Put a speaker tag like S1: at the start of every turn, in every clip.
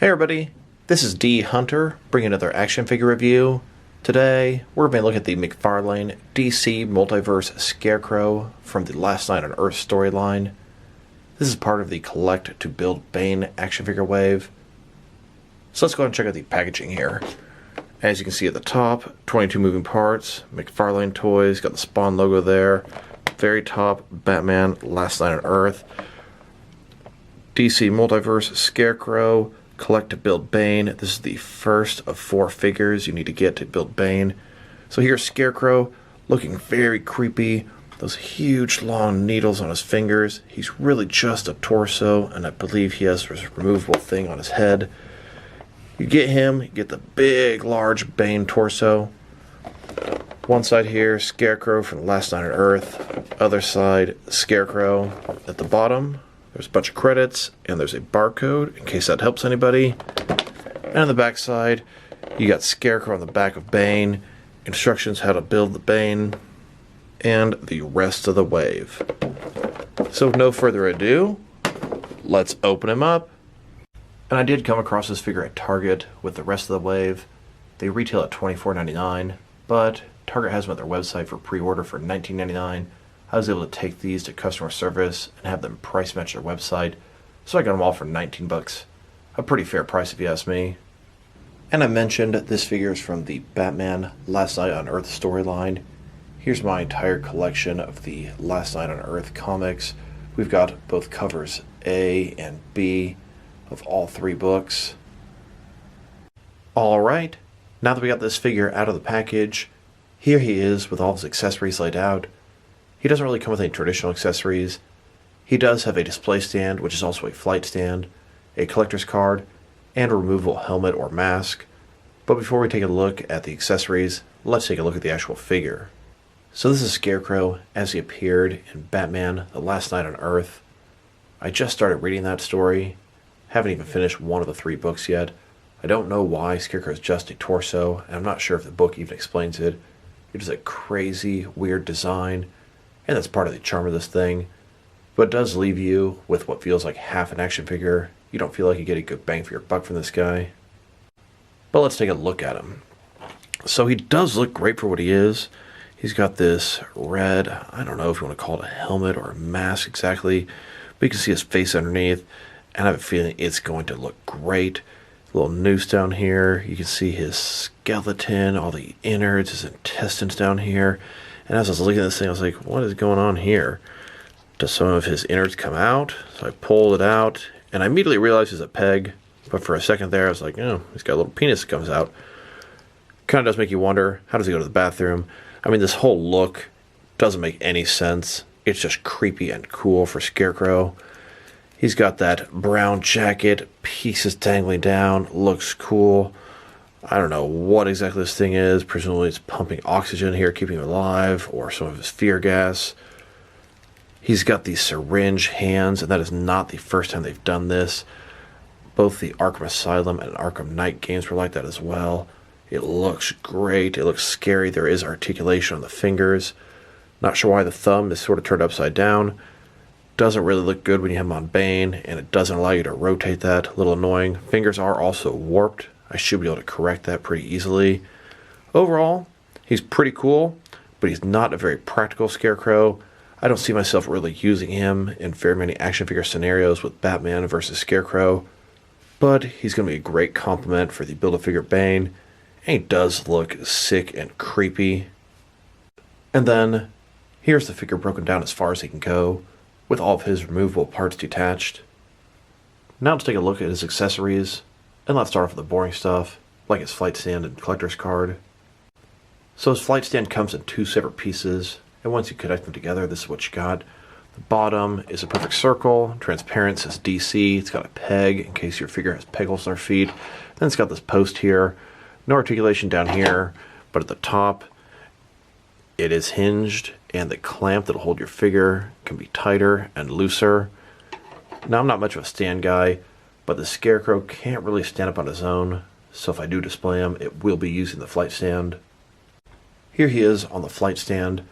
S1: Hey everybody, this is D Hunter, bringing another action figure review. Today, we're going to look at the McFarlane DC Multiverse Scarecrow from the Last Night on Earth storyline. This is part of the Collect to Build Bane action figure wave. So let's go ahead and check out the packaging here. As you can see at the top, 22 moving parts, McFarlane toys, got the Spawn logo there. Very top, Batman, Last Night on Earth. DC Multiverse Scarecrow, Collect to Build Bane. This is the first of 4 figures you need to get to build Bane. So here's Scarecrow, looking very creepy. Those huge long needles on his fingers. He's really just a torso, and I believe he has this removable thing on his head. You get him, you get the big, large Bane torso. One side here, Scarecrow from Last Night on Earth. Other side, Scarecrow. At the bottom, there's a bunch of credits, and there's a barcode, in case that helps anybody. And on the back side, you got Scarecrow on the back of Bane, instructions how to build the Bane, and the rest of the wave. So with no further ado, let's open him up. And I did come across this figure at Target with the rest of the wave. They retail at $24.99, but Target has them at their website for pre-order for $19.99. I was able to take these to customer service and have them price match their website, so I got them all for 19 bucks. A pretty fair price if you ask me. And I mentioned this figure is from the Batman Last Night on Earth storyline. Here's my entire collection of the Last Night on Earth comics. We've got both covers A and B of all 3 books. Alright, now that we got this figure out of the package, here he is with all his accessories laid out. He doesn't really come with any traditional accessories. He does have a display stand, which is also a flight stand, a collector's card, and a removable helmet or mask. But before we take a look at the accessories, let's take a look at the actual figure. So this is Scarecrow as he appeared in Batman The Last Night on Earth. I just started reading that story. Haven't even finished one of the 3 books yet. I don't know why Scarecrow is just a torso, and I'm not sure if the book even explains it. It is a crazy, weird design, and that's part of the charm of this thing. But it does leave you with what feels like half an action figure. You don't feel like you get a good bang for your buck from this guy. But let's take a look at him. So he does look great for what he is. He's got this red, I don't know if you want to call it a helmet or a mask exactly, but you can see his face underneath, and I have a feeling it's going to look great. A little noose down here. You can see his skeleton, all the innards, his intestines down here. And as I was looking at this thing, I was like, what is going on here? Does some of his innards come out? So I pulled it out, and I immediately realized it's a peg. But for a second there, I was like, oh, he's got a little penis that comes out. Kind of does make you wonder, how does he go to the bathroom? I mean, this whole look doesn't make any sense. It's just creepy and cool for Scarecrow. He's got that brown jacket, pieces dangling down, looks cool. I don't know what exactly this thing is. Presumably it's pumping oxygen here, keeping him alive, or some of his fear gas. He's got these syringe hands, and that is not the first time they've done this. Both the Arkham Asylum and Arkham Knight games were like that as well. It looks great. It looks scary. There is articulation on the fingers. Not sure why the thumb is sort of turned upside down. Doesn't really look good when you have him on Bane, and it doesn't allow you to rotate that. A little annoying. Fingers are also warped. I should be able to correct that pretty easily. Overall, he's pretty cool, but he's not a very practical Scarecrow. I don't see myself really using him in very many action figure scenarios with Batman versus Scarecrow, but he's going to be a great complement for the Build-A-Figure Bane, and he does look sick and creepy. And then, here's the figure broken down as far as he can go, with all of his removable parts detached. Now let's take a look at his accessories. And let's start off with the boring stuff, like his flight stand and collector's card. So his flight stand comes in 2 separate pieces, and once you connect them together, this is what you got. The bottom is a perfect circle, transparent, says DC. It's got a peg in case your figure has peg holes in their feet. Then it's got this post here. No articulation down here, but at the top, it is hinged, and the clamp that'll hold your figure can be tighter and looser. Now, I'm not much of a stand guy, but the Scarecrow can't really stand up on his own, so if I do display him, it will be using the flight stand. Here he is on the flight stand,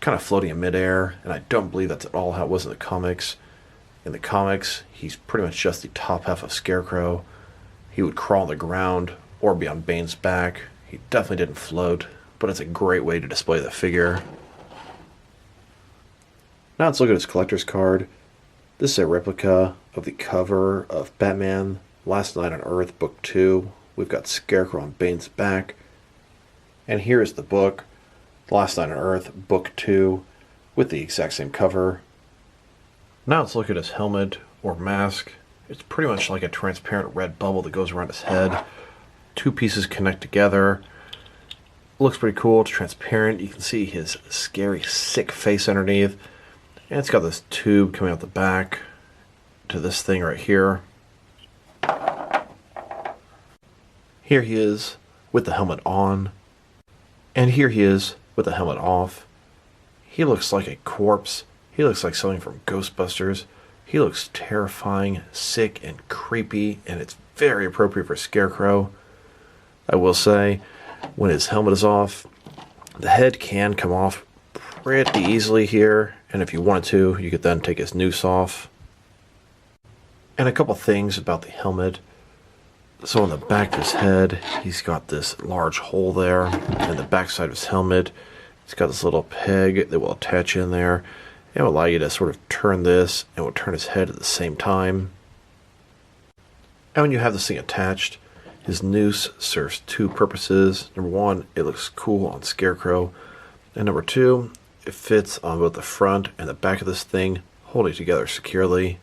S1: kind of floating in midair, and I don't believe that's at all how it was in the comics. In the comics, he's pretty much just the top half of Scarecrow. He would crawl on the ground or be on Bane's back. He definitely didn't float, but it's a great way to display the figure. Now let's look at his collector's card. This is a replica of the cover of Batman Last Night on Earth, Book 2. We've got Scarecrow on Bane's back. And here is the book, Last Night on Earth, Book 2, with the exact same cover. Now let's look at his helmet or mask. It's pretty much like a transparent red bubble that goes around his head. Two pieces connect together. Looks pretty cool. It's transparent. You can see his scary, sick face underneath. And it's got this tube coming out the back to this thing right here. Here he is with the helmet on. And here he is with the helmet off. He looks like a corpse. He looks like something from Ghostbusters. He looks terrifying, sick, and creepy, and it's very appropriate for Scarecrow. I will say, when his helmet is off, the head can come off pretty easily here, and if you wanted to, you could then take his noose off. And a couple things about the helmet. So on the back of his head, he's got this large hole there, and the back side of his helmet, it's got this little peg that will attach in there. It will allow you to sort of turn this, and will turn his head at the same time. And when you have this thing attached, his noose serves two purposes. Number one, it looks cool on Scarecrow. And number two, it fits on both the front and the back of this thing, holding it together securely.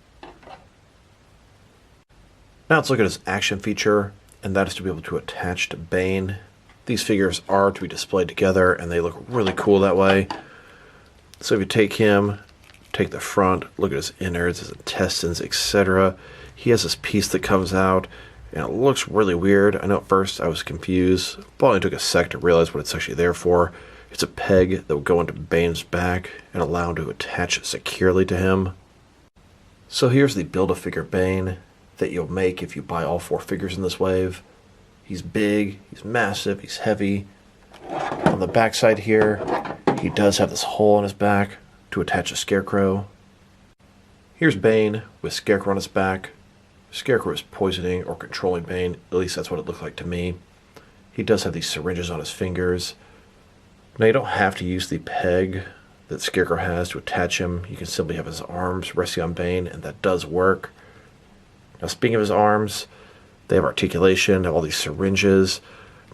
S1: Now let's look at his action feature, and that is to be able to attach to Bane. These figures are to be displayed together, and they look really cool that way. So if you take him, take the front, look at his innards, his intestines, etc. He has this piece that comes out, and it looks really weird. I know at first I was confused, but it only took a sec to realize what it's actually there for. It's a peg that will go into Bane's back and allow him to attach securely to him. So here's the Build-A-Figure Bane that you'll make if you buy all 4 figures in this wave. He's big, he's massive, he's heavy. On the back side here, he does have this hole on his back to attach a Scarecrow. Here's Bane with Scarecrow on his back. Scarecrow is poisoning or controlling Bane, at least that's what it looked like to me. He does have these syringes on his fingers. Now you don't have to use the peg that Scarecrow has to attach him. You can simply have his arms resting on Bane, and that does work. Now speaking of his arms, they have articulation, they have all these syringes.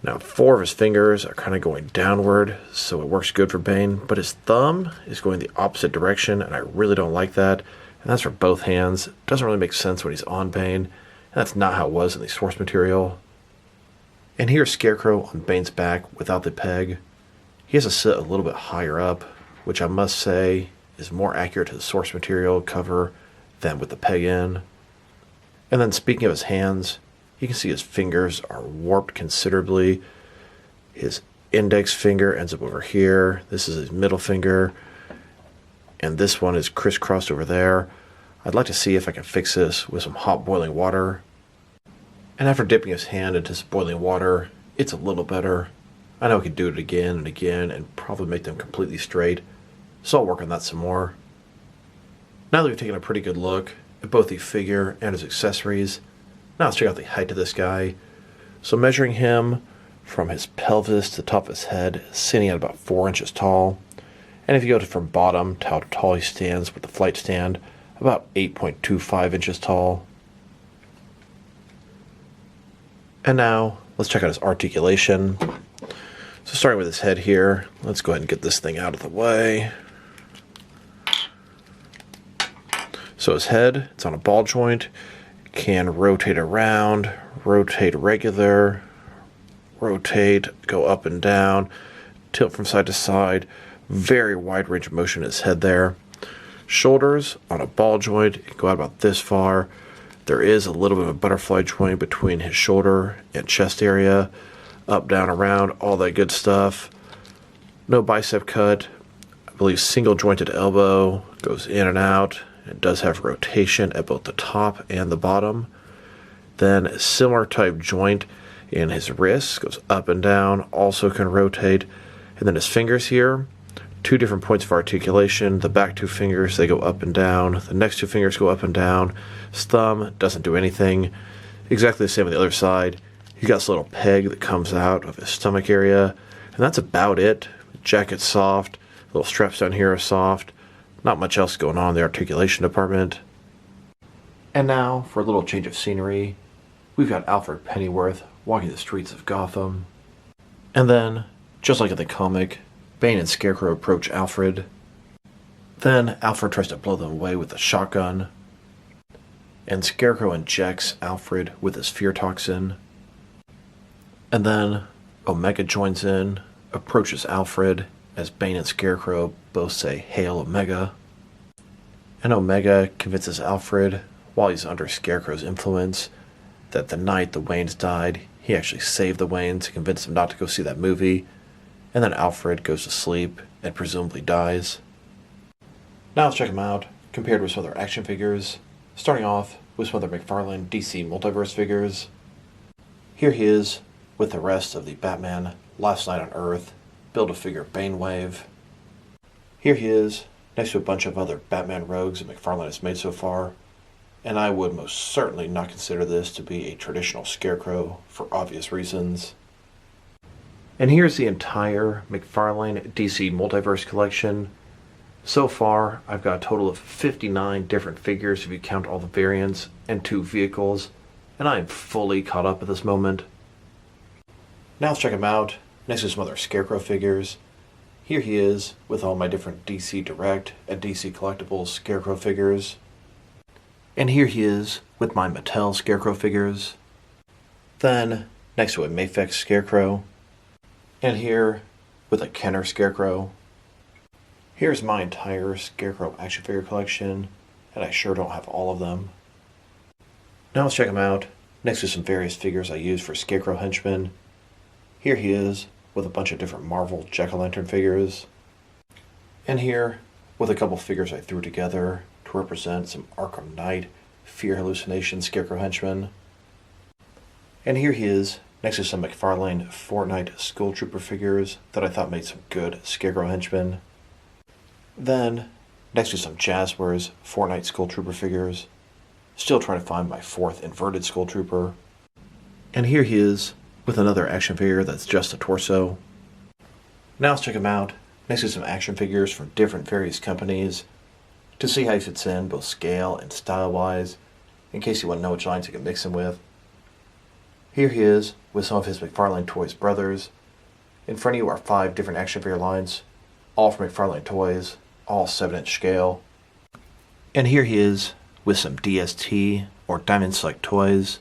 S1: Now 4 of his fingers are kind of going downward, so it works good for Bane, but his thumb is going the opposite direction, and I really don't like that. And that's for both hands. It doesn't really make sense when he's on Bane, and that's not how it was in the source material. And here's Scarecrow on Bane's back without the peg. He has to sit a little bit higher up, which I must say is more accurate to the source material cover than with the peg in. And then speaking of his hands, you can see his fingers are warped considerably. His index finger ends up over here. This is his middle finger. And this one is crisscrossed over there. I'd like to see if I can fix this with some hot boiling water. And after dipping his hand into some boiling water, it's a little better. I know I could do it again and again and probably make them completely straight. So I'll work on that some more. Now that we've taken a pretty good look at both the figure and his accessories, now let's check out the height of this guy. So measuring him from his pelvis to the top of his head, sitting at about 4 inches tall. And if you go from bottom to how tall he stands with the flight stand, about 8.25 inches tall. And now let's check out his articulation. So starting with his head here, let's go ahead and get this thing out of the way. So his head, it's on a ball joint, can rotate around, rotate regular, rotate, go up and down, tilt from side to side. Very wide range of motion in his head there. Shoulders on a ball joint, it can go out about this far. There is a little bit of a butterfly joint between his shoulder and chest area. Up, down, around, all that good stuff. No bicep cut. I believe single jointed elbow, goes in and out. It does have rotation at both the top and the bottom. Then a similar type joint in his wrist, goes up and down, also can rotate. And then his fingers here, 2 different points of articulation. The back 2 fingers, they go up and down. The next 2 fingers go up and down. His thumb doesn't do anything. Exactly the same on the other side. He's got this little peg that comes out of his stomach area, and that's about it. Jacket's soft, little straps down here are soft. Not much else going on in the articulation department. And now, for a little change of scenery, we've got Alfred Pennyworth walking the streets of Gotham. And then, just like in the comic, Bane and Scarecrow approach Alfred. Then Alfred tries to blow them away with a shotgun, and Scarecrow injects Alfred with his fear toxin. And then Omega joins in, approaches Alfred, as Bane and Scarecrow both say, "Hail Omega." And Omega convinces Alfred, while he's under Scarecrow's influence, that the night the Waynes died, he actually saved the Waynes to convince them not to go see that movie, and then Alfred goes to sleep and presumably dies. Now let's check him out, compared with some other action figures, starting off with some other McFarlane DC Multiverse figures. Here he is with the rest of the Batman Last Night on Earth Build-A-Figure Bane wave. Here he is next to a bunch of other Batman rogues that McFarlane has made so far, and I would most certainly not consider this to be a traditional Scarecrow for obvious reasons. And here's the entire McFarlane DC Multiverse collection. So far, I've got a total of 59 different figures if you count all the variants, and 2 vehicles, and I am fully caught up at this moment. Now let's check him out, next to some other Scarecrow figures. Here he is with all my different DC Direct and DC Collectibles Scarecrow figures. And here he is with my Mattel Scarecrow figures. Then, next to a Mafex Scarecrow. And here, with a Kenner Scarecrow. Here's my entire Scarecrow action figure collection, and I sure don't have all of them. Now let's check him out, next to some various figures I use for Scarecrow Henchmen. Here he is, with a bunch of different Marvel Jack-o'-lantern figures. And here, with a couple figures I threw together to represent some Arkham Knight Fear Hallucination Scarecrow Henchmen. And here he is, next to some McFarlane Fortnite Skull Trooper figures that I thought made some good Scarecrow Henchmen. Then, next to some Jazzwares Fortnite Skull Trooper figures. Still trying to find my 4th inverted Skull Trooper. And here he is, with another action figure that's just a torso. Now let's check him out, next to some action figures from different various companies, to see how he fits in both scale and style-wise, in case you want to know which lines you can mix him with. Here he is, with some of his McFarlane Toys brothers. In front of you are 5 different action figure lines, all from McFarlane Toys, all 7-inch scale. And here he is, with some DST, or Diamond Select toys.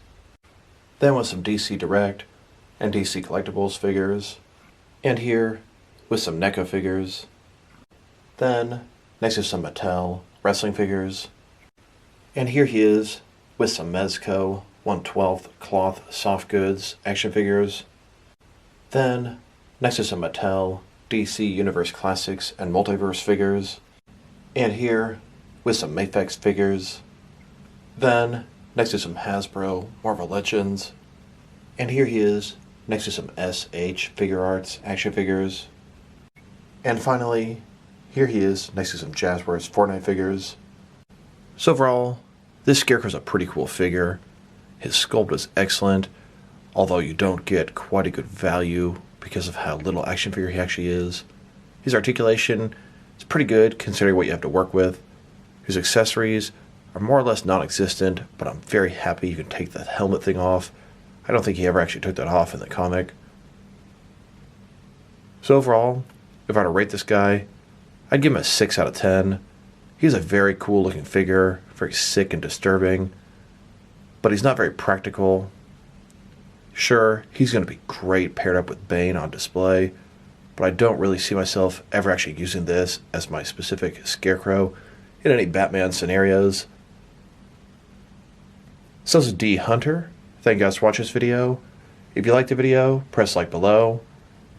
S1: Then with some DC Direct and DC Collectibles figures. And here, with some NECA figures. Then, next to some Mattel wrestling figures. And here he is, with some Mezco 1/12 cloth soft goods action figures. Then, next to some Mattel DC Universe Classics and Multiverse figures. And here, with some Mafex figures. Then, next to some Hasbro Marvel Legends. And here he is, next to some SH Figure Arts action figures. And finally, here he is, next to some Jazzwares Fortnite figures. So overall, this Scarecrow's a pretty cool figure. His sculpt is excellent, although you don't get quite a good value because of how little action figure he actually is. His articulation is pretty good considering what you have to work with. His accessories are more or less non-existent, but I'm very happy you can take that helmet thing off. I don't think he ever actually took that off in the comic. So overall, if I were to rate this guy, I'd give him a 6 out of 10. He's a very cool looking figure, very sick and disturbing, but he's not very practical. Sure, he's going to be great paired up with Bane on display, but I don't really see myself ever actually using this as my specific Scarecrow in any Batman scenarios. So this is D Hunter. Thank you guys for watching this video. If you liked the video, press like below.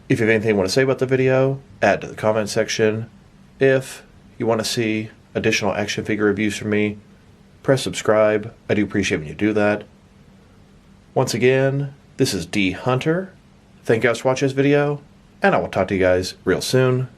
S1: If you have anything you want to say about the video, add to the comment section. If you want to see additional action figure reviews from me, press subscribe. I do appreciate when you do that. Once again, this is D Hunter. Thank you guys for watching this video, and I will talk to you guys real soon.